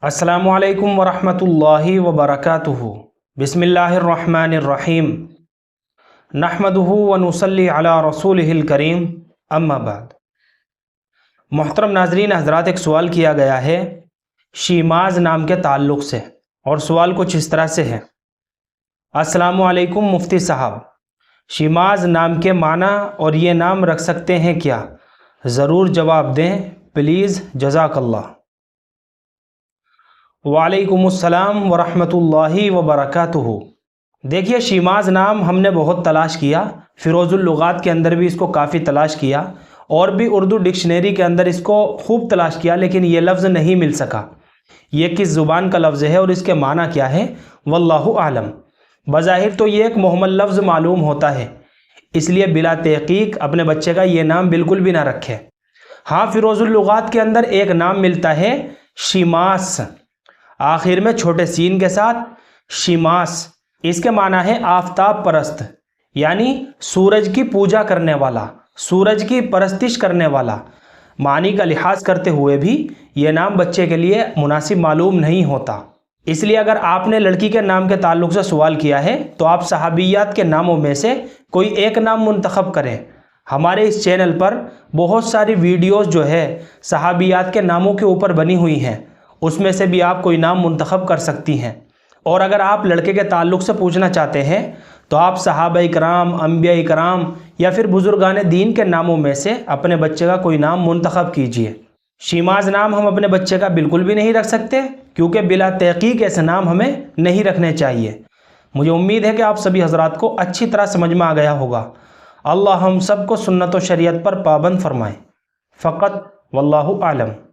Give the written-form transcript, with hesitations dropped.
السلام علیکم ورحمۃ اللہ وبرکاتہ۔ بسم اللہ الرحمن الرحیم، نحمدہ ونصلی علی رسولہ الکریم، اما بعد۔ محترم ناظرین حضرات، ایک سوال کیا گیا ہے شیماز نام کے تعلق سے، اور سوال کچھ اس طرح سے ہے: السلام علیکم مفتی صاحب، شیماز نام کے معنی اور یہ نام رکھ سکتے ہیں کیا؟ ضرور جواب دیں پلیز، جزاک اللہ۔ وعلیکم السلام ورحمۃ اللہ وبرکاتہ۔ دیکھیے، شیماز نام ہم نے بہت تلاش کیا، فیروز اللغات کے اندر بھی اس کو کافی تلاش کیا، اور بھی اردو ڈکشنری کے اندر اس کو خوب تلاش کیا، لیکن یہ لفظ نہیں مل سکا۔ یہ کس زبان کا لفظ ہے اور اس کے معنی کیا ہے، واللہ اعلم۔ بظاہر تو یہ ایک مہمل لفظ معلوم ہوتا ہے، اس لیے بلا تحقیق اپنے بچے کا یہ نام بالکل بھی نہ رکھے۔ ہاں، فیروز اللغات کے اندر ایک نام ملتا ہے شیماس، آخر میں چھوٹے سین کے ساتھ شیماس۔ اس کے معنی ہے آفتاب پرست، یعنی سورج کی پوجا کرنے والا، سورج کی پرستش کرنے والا۔ معنی کا لحاظ کرتے ہوئے بھی یہ نام بچے کے لیے مناسب معلوم نہیں ہوتا، اس لیے اگر آپ نے لڑکی کے نام کے تعلق سے سوال کیا ہے تو آپ صحابیات کے ناموں میں سے کوئی ایک نام منتخب کریں۔ ہمارے اس چینل پر بہت ساری ویڈیوز جو ہے صحابیات کے ناموں کے اوپر بنی ہوئی ہیں، اس میں سے بھی آپ کوئی نام منتخب کر سکتی ہیں۔ اور اگر آپ لڑکے کے تعلق سے پوچھنا چاہتے ہیں تو آپ صحابہ کرام، انبیاء کرام یا پھر بزرگان دین کے ناموں میں سے اپنے بچے کا کوئی نام منتخب کیجئے۔ شیماز نام ہم اپنے بچے کا بالکل بھی نہیں رکھ سکتے، کیونکہ بلا تحقیق ایسے نام ہمیں نہیں رکھنے چاہیے۔ مجھے امید ہے کہ آپ سبھی حضرات کو اچھی طرح سمجھ میں آ گیا ہوگا۔ اللہ ہم سب کو سنت و شریعت پر پابند فرمائے۔ فقط واللہ اعلم۔